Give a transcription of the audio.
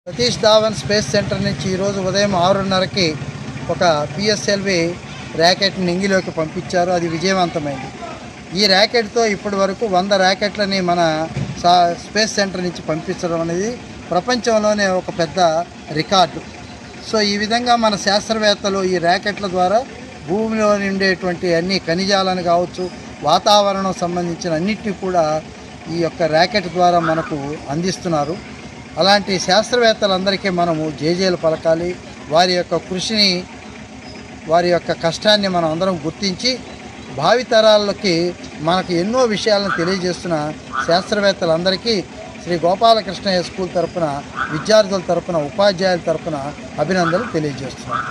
Satish Dhawan space centre నుంచి ఈరోజు ఉదయం 6:30కి ఒక పిఎస్ఎల్వి ర్యాకెట్ని నింగిలోకి పంపించారు. అది విజయవంతమైంది. ఈ ర్యాకెట్తో ఇప్పటి వరకు 100 ర్యాకెట్లని మన స్పేస్ సెంటర్ నుంచి పంపించడం అనేది ప్రపంచంలోనే ఒక పెద్ద రికార్డు. సో ఈ విధంగా మన శాస్త్రవేత్తలు ఈ ర్యాకెట్ల ద్వారా భూమిలో ఉండేటువంటి అన్ని ఖనిజాలను కావచ్చు, వాతావరణం సంబంధించిన అన్నిటినీ కూడా ఈ యొక్క ర్యాకెట్ ద్వారా మనకు అందిస్తున్నారు. అలాంటి శాస్త్రవేత్తలందరికీ మనము జేజేలు పలకాలి. వారి యొక్క కృషిని, వారి యొక్క కష్టాన్ని మనం అందరం గుర్తించి భావితరాలకి మనకు ఎన్నో విషయాలను తెలియజేస్తున్న శాస్త్రవేత్తలందరికీ శ్రీ గోపాలకృష్ణయ్య స్కూల్ తరపున, విద్యార్థుల తరపున, ఉపాధ్యాయుల తరపున అభినందనలు తెలియజేస్తున్నాను.